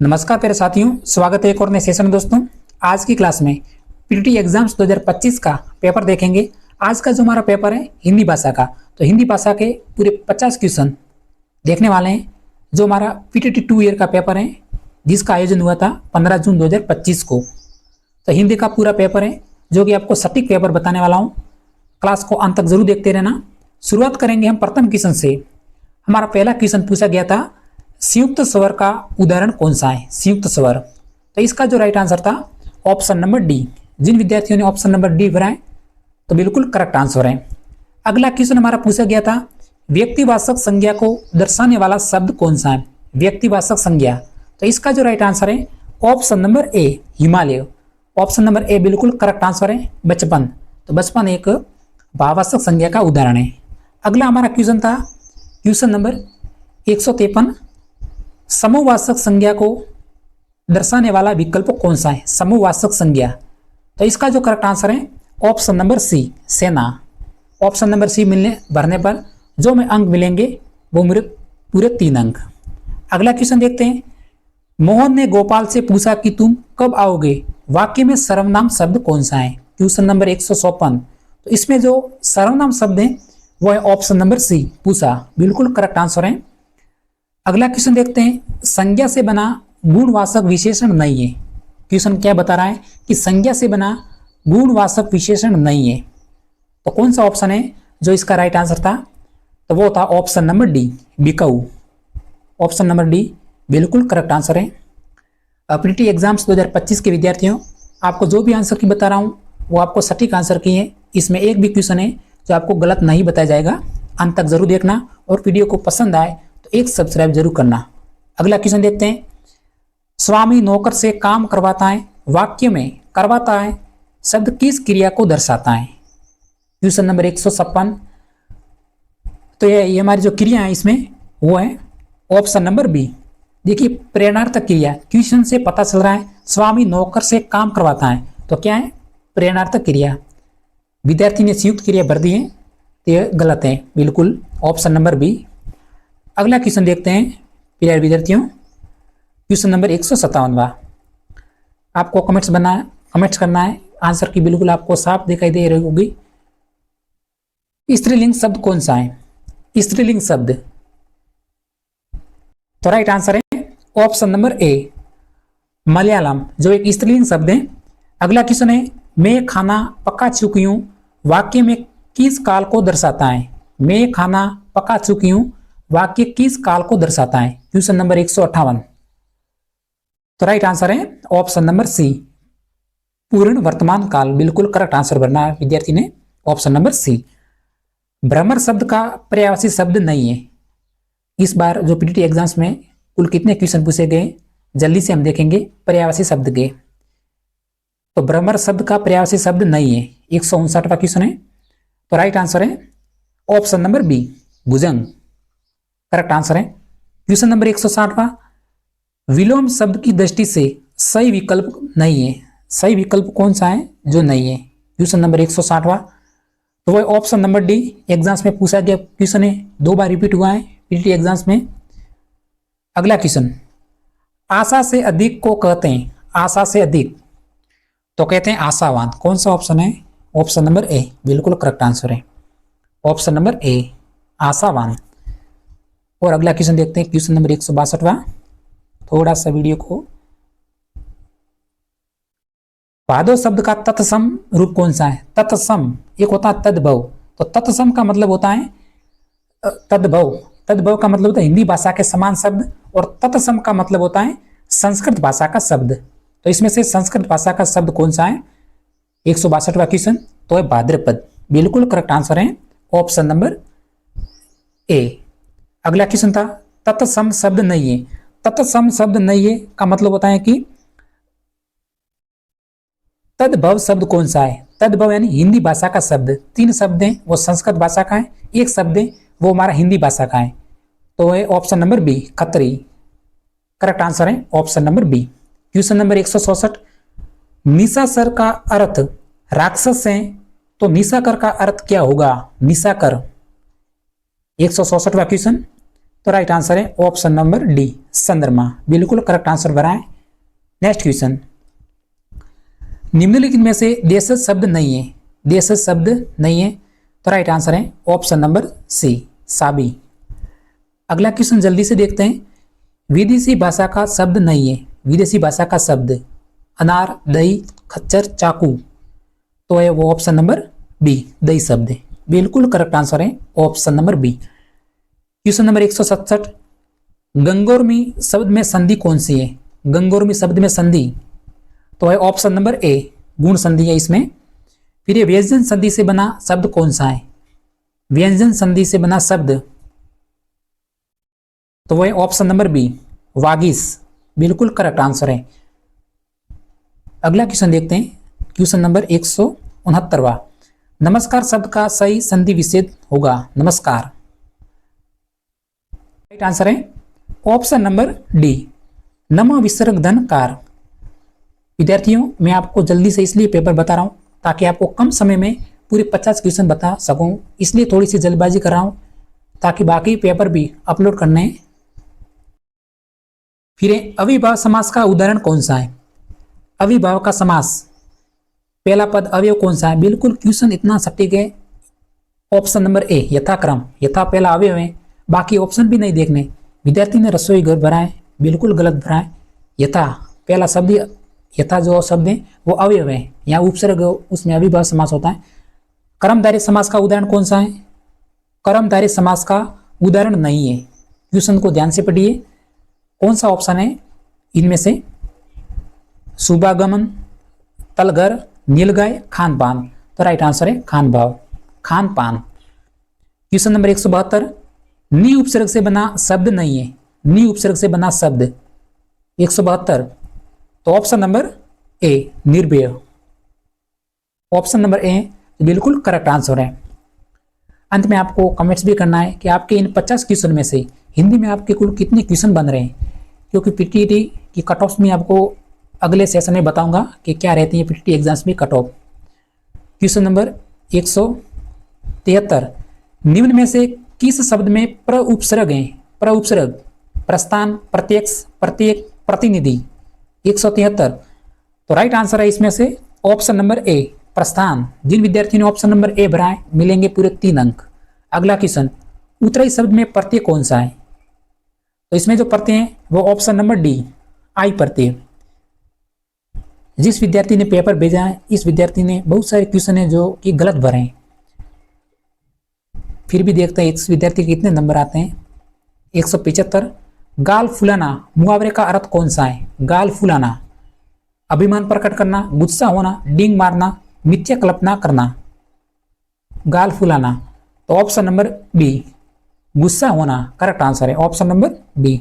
नमस्कार प्यारे साथियों, स्वागत है एक और नए सेशन में। दोस्तों, आज की क्लास में पीटीटी एग्जाम्स 2025 का पेपर देखेंगे। आज का जो हमारा पेपर है हिंदी भाषा का, तो हिंदी भाषा के पूरे 50 क्वेश्चन देखने वाले हैं। जो हमारा पीटीटी 2 ईयर का पेपर है जिसका आयोजन हुआ था 15 जून 2025 को, तो हिंदी का पूरा पेपर है जो कि आपको सटीक पेपर बताने वाला हूँ। क्लास को अंत तक जरूर देखते रहना। शुरुआत करेंगे हम प्रथम क्वेश्चन से। हमारा पहला क्वेश्चन पूछा गया था, संयुक्त स्वर का उदाहरण कौन सा है? संयुक्त स्वर। तो इसका जो राइट आंसर था ऑप्शन नंबर डी। जिन विद्यार्थियों ने ऑप्शन नंबर डी भरा है तो बिल्कुल करेक्ट आंसर है। अगला क्वेश्चन हमारा पूछा गया था, व्यक्तिवाचक संज्ञा को दर्शाने वाला शब्द कौन सा है? व्यक्तिवाचक संज्ञा। तो इसका जो राइट आंसर है option number A, Himalaya. Option number A बिल्कुल करेक्ट आंसर है। बचपन, तो बचपन एक भाववाचक संज्ञा का उदाहरण है। अगला हमारा क्वेश्चन था क्वेश्चन नंबर 153, समूहवाचक संज्ञा को दर्शाने वाला विकल्प कौन सा है? समूहवाचक संज्ञा। तो इसका जो करेक्ट आंसर है ऑप्शन नंबर सी, सेना। ऑप्शन नंबर सी मिलने भरने पर जो में अंक मिलेंगे वो मेरे पूरे 3 अंक। अगला क्वेश्चन देखते हैं, मोहन ने गोपाल से पूछा कि तुम कब आओगे? वाक्य में सर्वनाम शब्द कौन सा है? Question number 154। तो इसमें जो सर्वनाम शब्द है वो है ऑप्शन नंबर सी, पूछा। बिल्कुल करेक्ट आंसर है। अगला क्वेश्चन देखते हैं, संज्ञा से बना गुणवाचक विशेषण नहीं है। क्वेश्चन क्या बता रहा है कि संज्ञा से बना गुणवाचक विशेषण नहीं है। तो कौन सा ऑप्शन है जो इसका राइट आंसर था? तो वो था ऑप्शन नंबर डी, बिकाऊ। ऑप्शन नंबर डी बिल्कुल करेक्ट आंसर है। पीटीटी एग्जाम्स 2025 के विद्यार्थियों, आपको जो भी आंसर की बता रहा हूँ वो आपको सटीक आंसर की है। इसमें एक भी क्वेश्चन है जो आपको गलत नहीं बताया जाएगा। अंत तक जरूर देखना और वीडियो को पसंद आए तो एक सब्सक्राइब जरूर करना। अगला क्वेश्चन देखते हैं, स्वामी नौकर से काम करवाता है। वाक्य में करवाता है शब्द किस क्रिया को दर्शाता है? Question number 156। तो ये हमारी जो क्रिया है इसमें वो है ऑप्शन नंबर बी। देखिए, प्रेरणार्थक क्रिया। क्वेश्चन से पता चल रहा है स्वामी नौकर से काम करवाता है, तो क्या है? प्रेरणार्थक क्रिया। विद्यार्थी ने संयुक्त क्रिया भर दी है, तो यह गलत है। बिल्कुल ऑप्शन नंबर बी। अगला क्वेश्चन देखते हैं प्यारे विद्यार्थियों, क्वेश्चन नंबर 157। आपको कमेंट्स करना है। आंसर की बिल्कुल आपको साफ दिखाई दे रही होगी। स्त्रीलिंग शब्द कौन सा है? स्त्रीलिंग शब्द। तो राइट आंसर है ऑप्शन नंबर ए, मलयालम, जो एक स्त्रीलिंग शब्द है। अगला क्वेश्चन है, मैं खाना पका चुकी हूं। वाक्य में किस काल को दर्शाता है? मैं खाना पका चुकी हूं वाक्य किस काल को दर्शाता है? Question number 158। तो राइट आंसर है ऑप्शन नंबर सी, पूर्ण वर्तमान काल। बिल्कुल करेक्ट आंसर भरना है विद्यार्थी ने, ऑप्शन नंबर सी। भ्रमर शब्द का पर्यायवाची शब्द नहीं है। इस बार जो पीटीटी एग्जाम्स में कुल कितने क्वेश्चन पूछे गए जल्दी से हम देखेंगे पर्यायवाची शब्द के। तो भ्रमर शब्द का पर्यायवाची शब्द नहीं है। 159वां क्वेश्चन है। तो राइट आंसर है ऑप्शन नंबर बी, भुजंग। करेक्ट आंसर है। क्वेश्चन नंबर 160वां, विलोम शब्द की दृष्टि से सही विकल्प नहीं है। सही विकल्प कौन सा है जो नहीं है? क्वेश्चन नंबर 160वां, तो वह ऑप्शन नंबर डी। एग्जाम्स में पूछा गया क्वेश्चन है, 2 बार रिपीट हुआ है पीटीटी एग्जाम्स में। अगला क्वेश्चन, आशा से अधिक को कहते हैं। आशा से अधिक तो कहते हैं आशावान। कौन सा ऑप्शन है? ऑप्शन नंबर ए, बिल्कुल करेक्ट आंसर है। ऑप्शन नंबर ए, आशावान। और अगला क्वेश्चन देखते हैं, क्वेश्चन नंबर 162वां। थोड़ा सा वीडियो को, भादो शब्द का तत्सम रूप कौन सा है? तत्सम एक होता है तद्भव। तो तत्सम का मतलब होता है तद्भव। तद्भव का मतलब होता है हिंदी भाषा के समान शब्द, और तत्सम का मतलब होता है संस्कृत भाषा का शब्द। तो इसमें से संस्कृत भाषा का शब्द कौन सा है? 162वां क्वेश्चन, तो है भाद्रपद। बिल्कुल करेक्ट आंसर है ऑप्शन नंबर ए। अगला क्वेश्चन था, तत्सम शब्द नहीं है। तत्सम शब्द नहीं है का मतलब होता है कि तद्भव शब्द कौन सा है? तद्भव यानी हिंदी भाषा का शब्द। 3 शब्द हैं वो संस्कृत भाषा का है, 1 शब्द है वो हमारा हिंदी भाषा का है। तो है ऑप्शन नंबर बी, खत्री। करेक्ट आंसर है option number B. Question number 166, निशाकर का अर्थ राक्षस है, तो निशाकर का अर्थ क्या होगा? निशाकर। 166वां क्वेश्चन, तो राइट आंसर है ऑप्शन नंबर डी, चंद्रमा। बिल्कुल करेक्ट आंसर बनाएं। नेक्स्ट क्वेश्चन, निम्नलिखित में से देशज शब्द नहीं है, देशज शब्द नहीं है, तो राइट आंसर है ऑप्शन नंबर सी, साबी। अगला क्वेश्चन जल्दी से देखते हैं, विदेशी भाषा का शब्द नहीं है, विदेशी भाषा का शब्द अनार, दही, खच्चर, चाकू, तो है वो ऑप्शन नंबर बी, दही शब्द है। बिल्कुल करेक्ट आंसर है option number B. Question number 167, गंगोर्मी शब्द में संधि कौन सी है, गंगोर्मी शब्द में संधि, तो है ऑप्शन नंबर ए, गुण संधि है इसमें। फिर ये व्यंजन संधि से बना शब्द कौन सा है, व्यंजन संधि से बना शब्द, तो वो है ऑप्शन नंबर बी, वागीश। बिल्कुल करेक्ट आंसर है। अगला क्वेश्चन देखते हैं, क्वेश्चन नंबर 169वां, नमस्कार शब्द का सही संधि विच्छेद होगा, नमस्कार। राइट आंसर है ऑप्शन नंबर डी, नमः विसर्ग धन कार। विद्यार्थियों, मैं आपको जल्दी से इसलिए पेपर बता रहा हूं ताकि आपको कम समय में पूरे 50 क्वेश्चन बता सकूं, इसलिए थोड़ी सी जल्दबाजी कर रहा हूं ताकि बाकी पेपर भी अपलोड करने हैं। फिर अविभाव समास का उदाहरण कौन सा है, अविभाव का समास, पहला पद अवयव कौन सा है, बिल्कुल क्वेश्चन इतना सटीक है, ऑप्शन नंबर ए, यथाक्रम, यथा पहला अवयव है, बाकी ऑप्शन भी नहीं देखने। विद्यार्थी ने रसोई घर भरा है, बिल्कुल गलत भरा है, यथा पहला शब्द, यथा जो शब्द है वो अवयव है, यहाँ उपसर्ग उसमें अविभाव समास होता है। कर्मधारय समास का उदाहरण कौन सा है, कर्मधारय समास का उदाहरण नहीं है, क्वेश्चन को ध्यान से पढ़िए, कौन सा ऑप्शन है इनमें से, शुभागमन, तलघर, नीलगाय, खान पान, तो राइट आंसर है खान भाव, खान पान। क्वेश्चन नंबर 172, नी उपसर्ग से बना शब्द नहीं है, नी उपसर्ग से बना शब्द 172, तो ऑप्शन नंबर ए, निर्भय, ऑप्शन नंबर ए बिल्कुल करेक्ट आंसर है। अंत में आपको कमेंट्स भी करना है कि आपके इन 50 क्वेश्चन में से हिंदी में आपके कुल कितने क्वेश्चन बन रहे हैं, क्योंकि पीटीटी की कट ऑफ में आपको अगले सेशन में बताऊंगा कि क्या रहती है पीटीटी एग्जाम्स में कट ऑफ। क्वेश्चन नंबर 173, निम्न में से किस शब्द में प्र उपसर्ग है, प्र उपसर्ग, प्रस्थान, प्रत्यक्ष, प्रत्येक, प्रतिनिधि, 173, तो राइट आंसर है इसमें से ऑप्शन नंबर ए, प्रस्थान। जिन विद्यार्थियों ने ऑप्शन नंबर ए भरा है मिलेंगे पूरे 3 अंक। अगला क्वेश्चन, उत्तराई शब्द में प्रत्यय कौन सा है, तो इसमें जो प्रत्यय है वो ऑप्शन नंबर डी, आई प्रत्यय। जिस विद्यार्थी ने पेपर भेजा है इस विद्यार्थी ने बहुत सारे क्वेश्चन है जो कि गलत भरे हैं, फिर भी देखते हैं इस विद्यार्थी के कितने नंबर आते हैं। 175, गाल फुलाना मुहावरे का अर्थ कौन सा है, गाल फुलाना, अभिमान प्रकट करना, गुस्सा होना, डींग मारना, मिथ्या कल्पना करना, गाल फुलाना, तो ऑप्शन नंबर बी, गुस्सा होना करेक्ट आंसर है, ऑप्शन नंबर बी।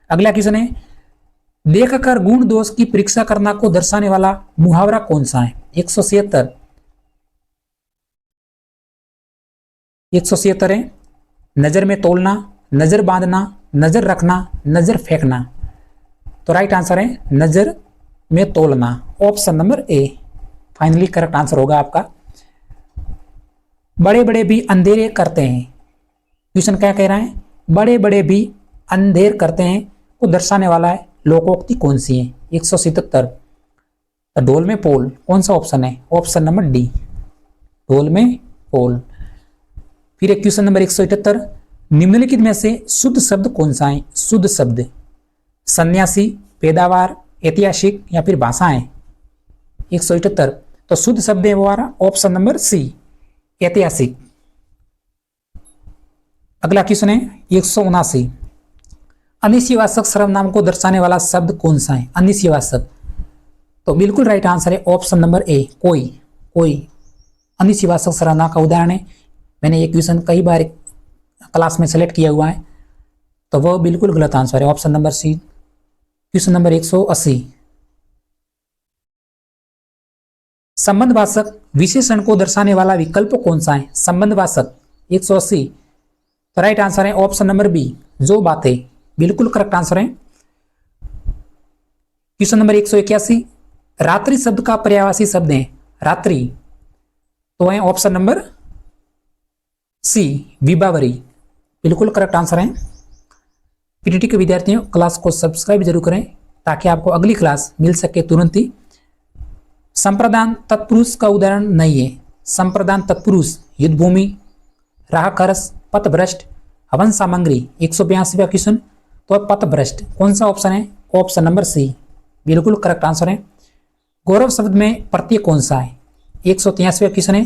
अगला क्वेश्चन है, देखकर गुण दोष की परीक्षा करना को दर्शाने वाला मुहावरा कौन सा है, 176, 176 है, नजर में तोलना, नजर बांधना, नजर रखना, नजर फेंकना, तो राइट आंसर है नजर में तोलना, option number A finally correct answer होगा आपका। बड़े बड़े भी अंधेरे करते हैं, क्वेश्चन क्या कह रहा है, बड़े बड़े भी अंधेर करते हैं को दर्शाने वाला है लोकोक्ति कौन सी है, 177, ढोल में पोल, कौन सा ऑप्शन है, ऑप्शन नंबर डी, ढोल में पोल। फिर एक क्वेश्चन नंबर 178, निम्नलिखित में से शुद्ध शब्द कौन सा है, शुद्ध शब्द, सन्यासी, पैदावार, ऐतिहासिक या फिर भाषाएं, 178, तो शुद्ध शब्द है वो आ रहा ऑप्शन नंबर सी, ऐतिहासिक। अगला क्वेश्चन है 179, अनिश्चयवाचक सर्वनाम को दर्शाने वाला शब्द कौन सा है, अनिश्चयवाचक, तो बिल्कुल राइट आंसर है ऑप्शन नंबर ए, कोई, कोई अनिश्चयवाचक सर्वनाम का उदाहरण है। मैंने ये क्वेश्चन कई बार क्लास में सेलेक्ट किया हुआ है, तो वह बिल्कुल गलत आंसर है, option number C. Question number 180, संबंधवाचक विशेषण को दर्शाने वाला विकल्प कौन सा है, संबंधवाचक, 180, तो राइट आंसर है ऑप्शन नंबर बी, जो बातें, बिल्कुल करेक्ट आंसर है। क्वेश्चन नंबर 181, रात्रि शब्द का पर्यायवाची शब्द है रात्रि, तो है ऑप्शन नंबर सी, विभावरी, बिल्कुल करेक्ट आंसर है। पीटीटी के विद्यार्थियों क्लास को सब्सक्राइब जरूर करें ताकि आपको अगली क्लास मिल सके तुरंत ही। संप्रदान तत्पुरुष का उदाहरण नहीं है। संप्रदान तत्पुरुष युद्ध भूमि, राह खरस, पथभ्रष्ट, हवन सामग्री। 182वां क्वेश्चन। तो पथभ्रष्ट कौन सा ऑप्शन है? ऑप्शन नंबर सी बिल्कुल करेक्ट आंसर है। गौरव शब्द में प्रत्यय कौन सा है? 183वां क्वेश्चन है।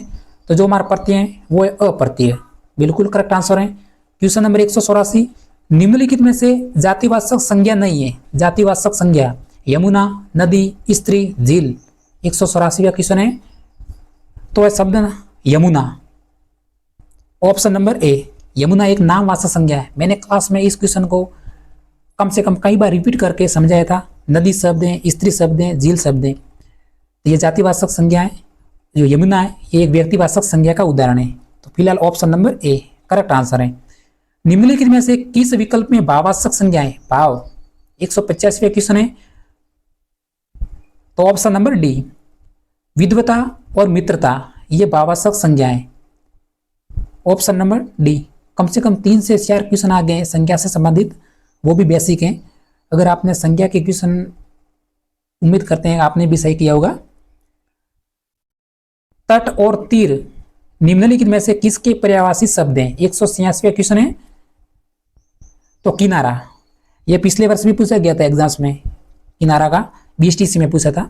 तो जो हमारा प्रत्यय है वो है अप्रत्यय, बिल्कुल करेक्ट आंसर है। क्वेश्चन नंबर 184, निम्नलिखित में से जातिवाचक संज्ञा नहीं है। जातिवाचक संज्ञा यमुना, नदी, स्त्री, झील। 184वां क्वेश्चन है। तो है शब्द यमुना, ऑप्शन नंबर ए। यमुना एक नामवाचक संज्ञा है। मैंने क्लास में इस क्वेश्चन को कम से कम कई बार रिपीट करके समझाया था। नदी शब्द है, स्त्री शब्द है, झील शब्द है। ये जातिवाचक संज्ञा है। जो यमुना है ये एक व्यक्तिवाचक संज्ञा का उदाहरण है। तो फिलहाल option number A correct answer है। निम्नलिखित में से किस विकल्प में भाववाचक संज्ञा है? भाव। 185वां क्वेश्चन है। तो ऑप्शन नंबर डी, विद्वता और मित्रता ये भाववाचक संज्ञा है। Option number D. कम से कम 3 से 4 क्वेश्चन आ गए हैं संज्ञा से संबंधित, वो भी बेसिक हैं। अगर आपने संज्ञा के क्वेश्चन, उम्मीद करते हैं आपने भी सही किया होगा। तट और तीर निम्नलिखित में से किसके पर्यायवाची शब्द हैं? 186वां क्वेश्चन है। तो किनारा, यह पिछले वर्ष भी पूछा गया था एग्जाम्स में, किनारा का बीएसटीसी में पूछा था।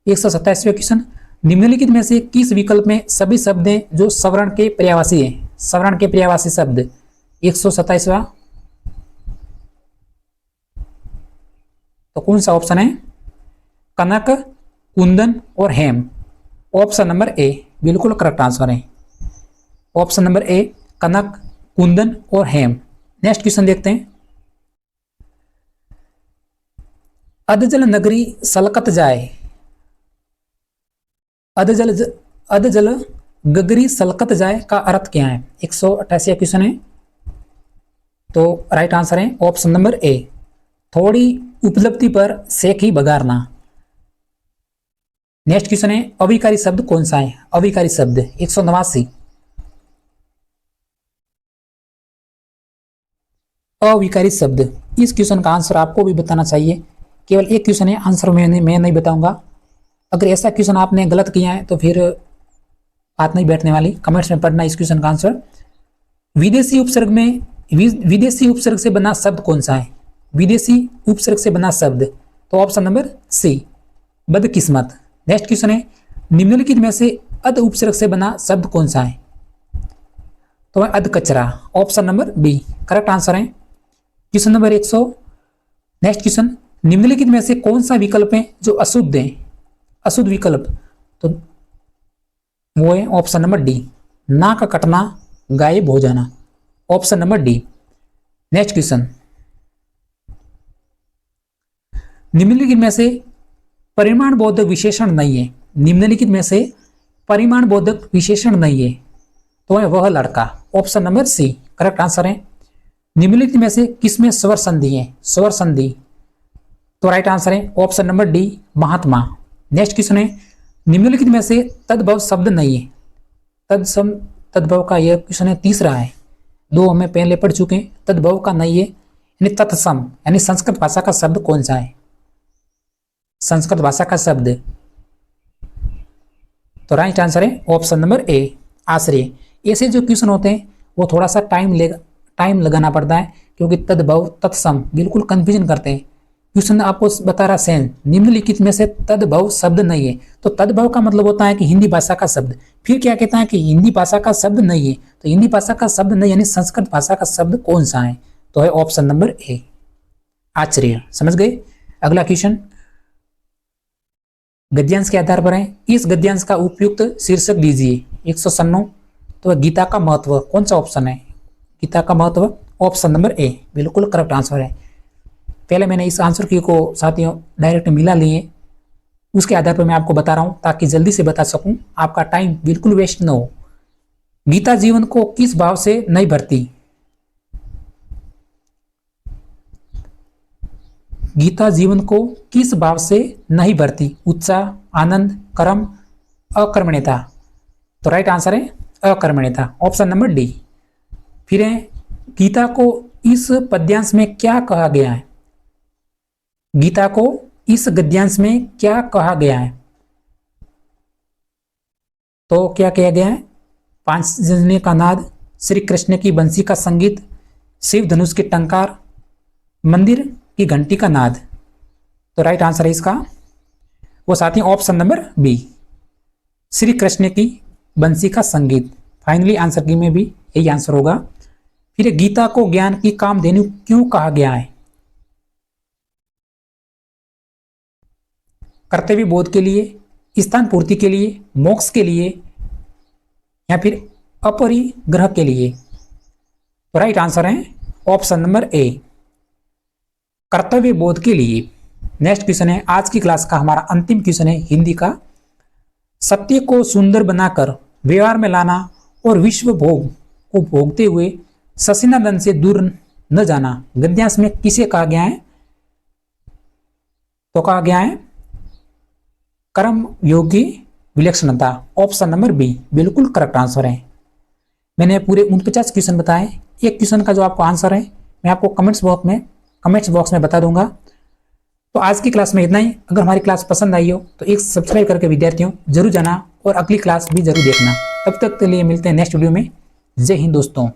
127वां क्वेश्चन, निम्नलिखित में से किस विकल्प में सभी शब्द हैं जो सवर्ण के पर्यायवाची हैं? सवर्ण के पर्यायवाची शब्द। 127वां। तो कौन सा ऑप्शन है? कनक, कुंदन और हेम। ऑप्शन नंबर ए बिल्कुल करेक्ट आंसर है। ऑप्शन नंबर ए कनक, कुंदन और हेम। नेक्स्ट क्वेश्चन देखते हैं। अधजल नगरी सलकत जाए। अधजल गगरी सलकत जाए का अर्थ क्या है? 188वां क्वेश्चन है। तो राइट आंसर है ऑप्शन नंबर ए, थोड़ी उपलब्धि पर सेक ही बगारना। नेक्स्ट क्वेश्चन है, अविकारी शब्द कौन सा है? अविकारी शब्द 189। अविकारी शब्द, इस क्वेश्चन का आंसर आपको भी बताना चाहिए। केवल एक क्वेश्चन है, आंसर मैं नहीं बताऊंगा। अगर ऐसा क्वेश्चन आपने गलत किया है तो फिर बात नहीं बैठने वाली। कमेंट्स में पढ़ना इस क्वेश्चन का आंसर। विदेशी उपसर्ग से बना शब्द कौन सा है? विदेशी उपसर्ग से बना शब्द। तो ऑप्शन नंबर सी, बदकिस्मत। नेक्स्ट क्वेश्चन है, निम्नलिखित में से अध उपसर्ग से बना शब्द कौन सा है? तो अध कचरा। Option number B correct answer है। Question number 100। नेक्स्ट क्वेश्चन, निम्नलिखित में से कौन सा विकल्प है जो अशुद्ध है? अशुद्ध विकल्प तो वो है ऑप्शन नंबर डी, नाक कटना, गायब हो जाना। Option number D. Next question, निम्नलिखित में से परिमाण बोधक विशेषण नहीं है। निम्नलिखित में से परिमाण बोधक विशेषण नहीं है। तो है वह लड़का। Option number C correct answer है। निम्नलिखित में से किसमें स्वर संधि है? स्वर संधि। तो राइट आंसर है ऑप्शन नंबर डी, महात्मा। नेक्स्ट क्वेश्चन है, निम्नलिखित में से तद्भव शब्द नहीं है। तद्भव का यह क्वेश्चन है, तीसरा है। 2 हमें पहले पढ़ चुके हैं। तद्भव का नहीं है, यानी तत्सम, यानी संस्कृत भाषा का शब्द कौन सा है? संस्कृत भाषा का शब्द। तो राइट आंसर है ऑप्शन नंबर ए, आश्रय। ऐसे जो क्वेश्चन होते हैं वो थोड़ा सा टाइम लगाना पड़ता है, क्योंकि तद्भव तत्सम बिल्कुल कंफ्यूजन करते हैं। क्वेश्चन आपको बता रहा सेन, निम्नलिखित में से तद्भव शब्द नहीं है। तो तद्भव का मतलब होता है कि हिंदी भाषा का शब्द। फिर क्या कहता है कि हिंदी भाषा का शब्द नहीं है। तो हिंदी भाषा का शब्द नहीं, यानी संस्कृत भाषा का शब्द कौन सा है? तो है ऑप्शन नंबर ए, आश्चर्य। समझ गए? अगला क्वेश्चन गद्यांश के आधार पर है। इस गद्यांश का उपयुक्त शीर्षक दीजिए। 196। तो गीता का महत्व कौन सा ऑप्शन है? गीता का महत्व ऑप्शन नंबर ए बिल्कुल करेक्ट आंसर है। पहले मैंने इस आंसर की को साथियों डायरेक्ट मिला लिए, उसके आधार पर मैं आपको बता रहा हूं ताकि जल्दी से बता सकूं, आपका टाइम बिल्कुल वेस्ट न हो। गीता जीवन को किस भाव से नहीं भरती? गीता जीवन को किस भाव से नहीं भरती? उत्साह, आनंद, कर्म, अकर्मण्यता। तो राइट आंसर है अकर्मण्यता, ऑप्शन नंबर डी। फिर है, गीता को इस पद्यांश में क्या कहा गया है? गीता को इस गद्यांश में क्या कहा गया है? तो क्या किया गया है? पांचजन्य का नाद, श्री कृष्ण की बंसी का संगीत, शिव धनुष की टंकार, मंदिर की घंटी का नाद। तो राइट आंसर है इसका वो साथी option number B, Shri Krishna की बंसी का संगीत। फाइनली आंसर की में भी यही आंसर होगा। फिर गीता को ज्ञान की कामधेनु क्यों कहा गया है? कर्तव्य बोध के लिए, स्थान पूर्ति के लिए, मोक्ष के लिए, या फिर अपरिग्रह के लिए। तो राइट आंसर है ऑप्शन नंबर ए, कर्तव्य बोध के लिए। नेक्स्ट क्वेश्चन है, आज की क्लास का हमारा अंतिम क्वेश्चन है हिंदी का। सत्य को सुंदर बनाकर व्यवहार में लाना और विश्व भोग को भोगते हुए ससीनानंद से दूर न जाना गद्यांश में किसे कहा गया है? तो कहा गया है कर्म योगी विलक्षणता। ऑप्शन नंबर बी बिल्कुल करेक्ट आंसर है। मैंने पूरे 49 क्वेश्चन बताए। एक क्वेश्चन का जो आपको आंसर है मैं आपको कमेंट्स बॉक्स में बता दूंगा। तो आज की क्लास में इतना ही। अगर हमारी क्लास पसंद आई हो तो एक सब्सक्राइब करके विद्यार्थियों जरूर जाना और अगली क्लास भी जरूर देखना। तब तक के लिए मिलते हैं नेक्स्ट वीडियो में। जय हिंद दोस्तों।